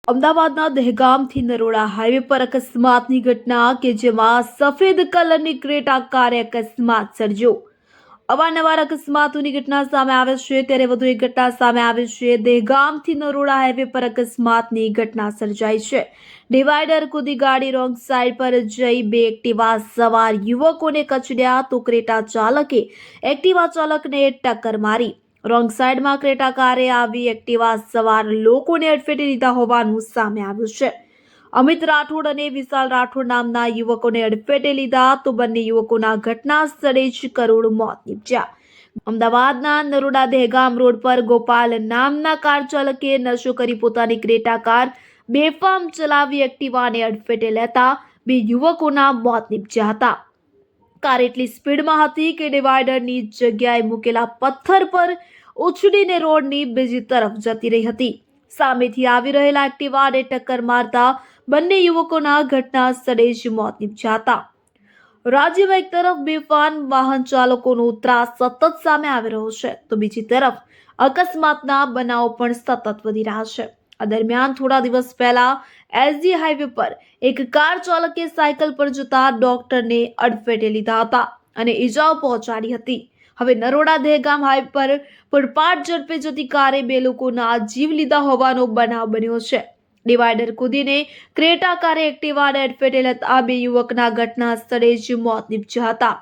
અમદાવાદના દહેગામથી નરોડા હાઈવે પર અકસ્માતની ઘટના કે જેમાં સફેદ કલરની ક્રેટા કારે અકસ્માત સર્જ્યો। અવારનવાર અકસ્માતોની ઘટના સામે આવે છે ત્યારે વધુ એક ઘટના સામે આવી છે। દહેગામથી નરોડા હાઈવે પર અકસ્માતની ઘટના સર્જાઈ છે। ડિવાઈડર કૂદી ગાડી રોંગ સાઈડ પર જઈ બે એક્ટિવા સવાર યુવકોને કચડ્યા તો ક્રેટા ચાલકે એક્ટિવા ચાલકને ટક્કર મારી। રોંગ સાઈડમાં ક્રેટા કારે આવી એક્ટિવા સવાર લોકોને અડફેટે લીધા હોવાનું સામે આવ્યું છે। અમિત રાઠોડ અને વિશાલ રાઠોડ નામના યુવકોને અડફેટે લીધા તો બંને યુવકોના ઘટના સ્થળે જ કરુણ મોત નીપજ્યા। અમદાવાદના નરોડા દહેગામ રોડ પર ગોપાલ નામના કાર ચાલકે નશો કરી પોતાની ક્રેટા કાર બેફામ ચલાવી એક્ટિવાને અડફેટે લેતા બે યુવકોના મોત નીપજ્યા હતા। કાર એટલી સ્પીડમાં હતી કે ડિવાઈડરની જગ્યાએ મૂકેલા પથ્થર પર ઉછળીને રોડની બીજી તરફ જતી રહી હતી। સામેથી આવી રહેલા એક્ટિવાને ટક્કર મારતા બંને યુવકોના ઘટના સ્થળે જ મોત નીપજ્યા હતા। રાજ્યમાં એક તરફ બેફામ વાહન ચાલકોનો ત્રાસ સતત સામે આવી રહ્યો છે તો બીજી તરફ અકસ્માતના બનાવો પણ સતત વધી રહ્યા છે। આ દરમિયાન થોડા દિવસ પહેલા એસજી હાઈવે પર એક કાર ચાલકે સાયકલ પર જતા ડોક્ટરને અડફેટે લીધા હતા અને ઈજાઓ પહોંચાડી હતી। હવે નરોડા દહેગામ હાઈવે પર પૂરપાટ ઝડપે જતી કારે બે લોકોના જીવ લીધા હોવાનો બનાવ બન્યો છે। ડિવાઈડર કૂદીને ક્રેટા કારે એક્ટિવાને અડફેટે લેતા બે યુવકના ઘટના સ્થળે જ મોત નીપજ્યા હતા।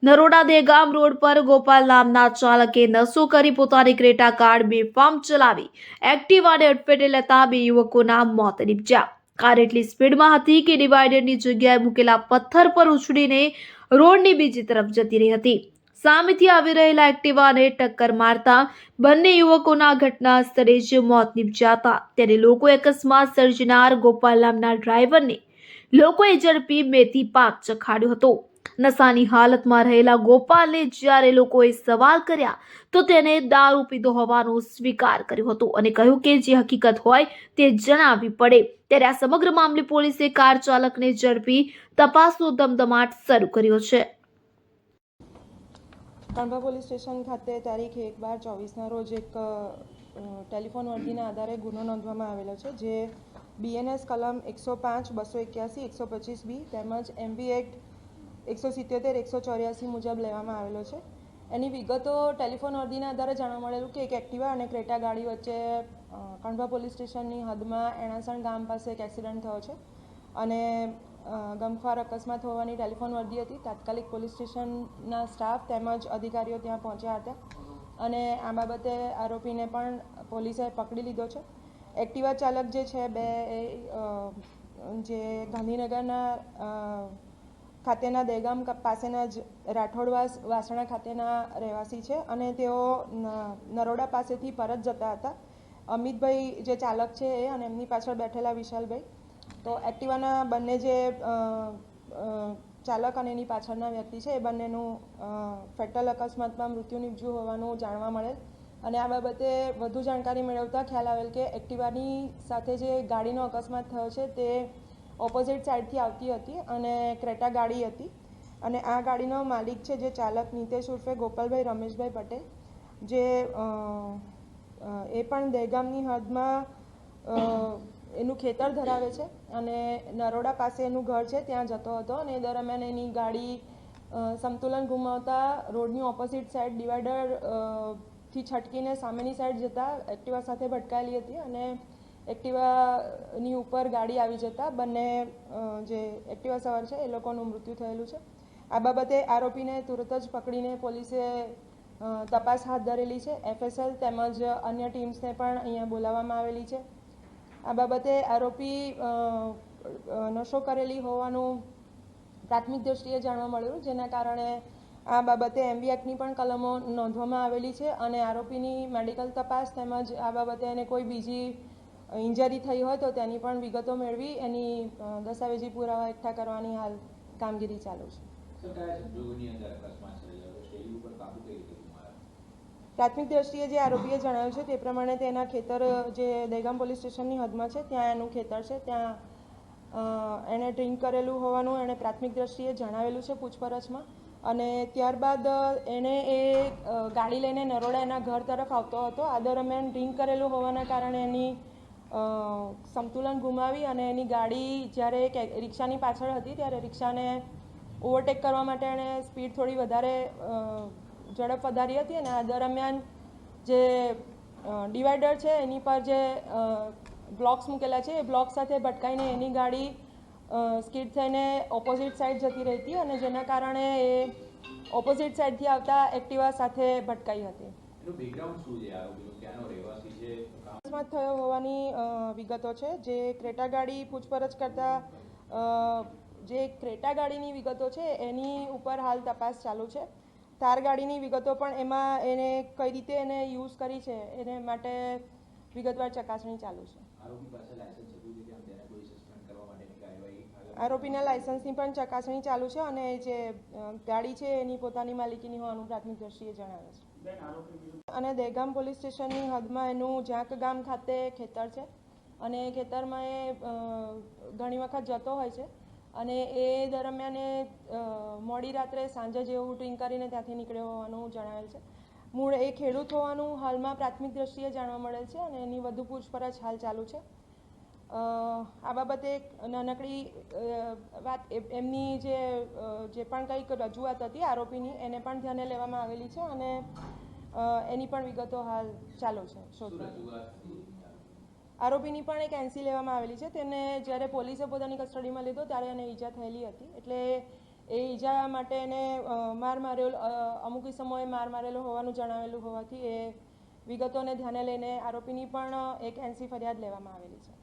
નરોડા દહેગામ રોડ પર ગોપાલ નામના ચાલકે નશો કરી પોતાની ક્રેટા કાર બેફામ ચલાવી એક્ટિવાને અડફેટે લેતા બે યુવકોના મોત નીપજ્યા। કાર એટલી સ્પીડમાં હતી કે ડિવાઈડરની જગ્યાએ મૂકેલા પથ્થર પર ઉછળીને રોડની બીજી તરફ જતી રહી હતી। સામેથી આવી રહેલા એક્ટિવાને ટક્કર મારતા બંને યુવકોના ઘટના સ્થળે જ મોત નીપજ્યા હતા। ત્યારે લોકોએ અકસ્માત સર્જનાર ગોપાલ નામના ડ્રાઈવરને લોકોએ ઝડપી મેથી પાક ચખાડ્યો હતો। નશાની હાલતમાં રહેલા ગોપાલને જ્યારે લોકોએ સવાલ કર્યા તો તેને દારૂ પીધો હોવાનો સ્વીકાર કર્યો હતો અને કહ્યું કે જે હકીકત હોય તે જણાવવી પડે। ત્યારે આ સમગ્ર મામલે પોલીસે કાર ચાલકને ઝડપી તપાસનો ધમધમાટ શરૂ કર્યો છે। કણભા પોલીસ સ્ટેશન ખાતે તારીખ 1/12/24ના રોજ એક ટેલિફોન વર્દીના આધારે ગુનો નોંધવામાં આવેલો છે, જે BNS કલમ 105, 281, 125B તેમજ MB એક્ટ 177, 184 મુજબ લેવામાં આવેલો છે। એની વિગતો ટેલિફોન વર્દીના આધારે જાણવા મળેલું કે એક એક્ટિવા અને ક્રેટા ગાડી વચ્ચે કણભા પોલીસ સ્ટેશનની હદમાં એણાસણ ગામ પાસે એક એક્સિડન્ટ થયો છે અને ગમખ્વાર અકસ્માત હોવાની ટેલિફોન વર્દી હતી। તાત્કાલિક પોલીસ સ્ટેશનના સ્ટાફ તેમજ અધિકારીઓ ત્યાં પહોંચ્યા હતા અને આ બાબતે આરોપીને પણ પોલીસે પકડી લીધો છે। એક્ટિવા ચાલક જે છે જે ગાંધીનગરના ખાતેના દહેગામ પાસેના જ રાઠોડવાસ વાસણા ખાતેના રહેવાસી છે અને તેઓ નરોડા પાસેથી પરત જતા હતા। અમિતભાઈ જે ચાલક છે એ અને એમની પાછળ બેઠેલા વિશાલભાઈ, તો એક્ટિવાના બંને જે ચાલક અને એની પાછળના વ્યક્તિ છે એ બંનેનું ફેટલ અકસ્માતમાં મૃત્યુ નીપજ્યું હોવાનું જાણવા મળેલ અને આ બાબતે વધુ જાણકારી મેળવતા ખ્યાલ આવેલ કે એક્ટિવાની સાથે જે ગાડીનો અકસ્માત થયો છે તે ઓપોઝિટ સાઈડથી આવતી હતી અને ક્રેટા ગાડી હતી અને આ ગાડીનો માલિક છે જે ચાલક નિતેશ ઉર્ફે ગોપાલભાઈ રમેશભાઈ પટેલ, જે એ પણ દહેગામની હદમાં એનું ખેતર ધરાવે છે અને નરોડા પાસે એનું ઘર છે ત્યાં જતો હતો અને એ દરમિયાન એની ગાડી સંતુલન ગુમાવતા રોડની ઓપોઝિટ સાઈડ ડિવાઈડર થી છટકીને સામેની સાઈડ જતાં એક્ટિવા સાથે ભટકાયેલી હતી અને એક્ટિવાની ઉપર ગાડી આવી જતાં બંને જે એક્ટિવા સવાર છે એ લોકોનું મૃત્યુ થયેલું છે। આ બાબતે આરોપીને તુરત જ પકડીને પોલીસે તપાસ હાથ ધરેલી છે। FSL તેમજ અન્ય ટીમ્સને પણ અહીંયા બોલાવવામાં આવેલી છે। આ બાબતે આરોપી નશો કરેલી હોવાનું પ્રાથમિક દૃષ્ટિએ જાણવા મળ્યું, જેના કારણે આ બાબતે MB એક્ટની પણ કલમો નોંધવામાં આવેલી છે અને આરોપીની મેડિકલ તપાસ તેમજ આ બાબતે એને કોઈ બીજી ઇન્જરી થઈ હોય તો તેની પણ વિગતો મેળવી એની દસ્તાવેજી પુરાવા એકઠા કરવાની હાલ કામગીરી ચાલુ છે। પ્રાથમિક દ્રષ્ટિએ જે આરોપીએ જણાવ્યું છે તે પ્રમાણે તેના ખેતર જે દહેગામ પોલીસ સ્ટેશનની હદમાં છે ત્યાં એનું ખેતર છે, ત્યાં એણે ડ્રિંક કરેલું હોવાનું એણે પ્રાથમિક દ્રષ્ટિએ જણાવેલું છે પૂછપરછમાં અને ત્યારબાદ એણે એ ગાડી લઈને નરોડા એના ઘર તરફ આવતો હતો। આ દરમિયાન ડ્રિંક કરેલું હોવાના કારણે એની સંતુલન ગુમાવી અને એની ગાડી જ્યારે રિક્ષાની પાછળ હતી ત્યારે રિક્ષાને ઓવરટેક કરવા માટે એણે સ્પીડ થોડી વધારે ઝડપ વધારી હતી અને આ દરમિયાન જે ડિવાઈડર છે એની પર જે બ્લોક્સ મૂકેલા છે એ બ્લોક સાથે ભટકાઈને એની ગાડી સ્કીડ થઈને ઓપોઝિટ સાઈડ જતી રહી હતી અને જેના કારણે એ ઓપોઝિટ સાઈડથી આવતા એક્ટિવા સાથે ભટકાઈ હતી. અકસ્માત થયો હોવાની વિગતો છે. જે ક્રેટા ગાડી પૂછપરછ કરતા જે ક્રેટા ગાડીની વિગતો છે એની ઉપર હાલ તપાસ ચાલુ છે. થાર ગાડીની વિગતો પણ એમાં એને કઈ રીતે એને યુઝ કરી છે એને માટે વિગતવાર ચકાસણી ચાલુ છે. આરોપીના લાયસન્સની પણ ચકાસણી ચાલુ છે અને જે ગાડી છે એની પોતાની માલિકીની હોવાનું પ્રાથમિક દ્રષ્ટિએ જણાવે છે. અને દહેગામ પોલીસ સ્ટેશનની હદમાં એનું ઝાંક ગામ ખાતે ખેતર છે અને એ ખેતરમાં એ ઘણી વખત જતો હોય છે અને એ દરમિયાન એ મોડી રાત્રે સાંજે જેવું ડ્રિંક કરીને ત્યાંથી નીકળ્યો હોવાનું જણાવેલ છે. મૂળ એ ખેડૂત હોવાનું હાલમાં પ્રાથમિક દ્રષ્ટિએ જાણવા મળેલ છે અને એની વધુ પૂછપરછ હાલ ચાલુ છે. આ બાબતે એક નાનકડી વાત એમની જે પણ કંઈક રજૂઆત હતી આરોપીની એને પણ ધ્યાને લેવામાં આવેલી છે અને એની પણ વિગતો હાલ ચાલુ છે. આરોપીની પણ એક એનસી લેવામાં આવેલી છે. તેને જ્યારે પોલીસે પોતાની કસ્ટડીમાં લીધો ત્યારે એને ઈજા થયેલી હતી એટલે એ ઈજા માટે એને અમુક સમયે માર મારેલો હોવાનું જણાવેલું હોવાથી એ વિગતોને ધ્યાને લઈને આરોપીની પણ એક એનસી ફરિયાદ લેવામાં આવેલી છે.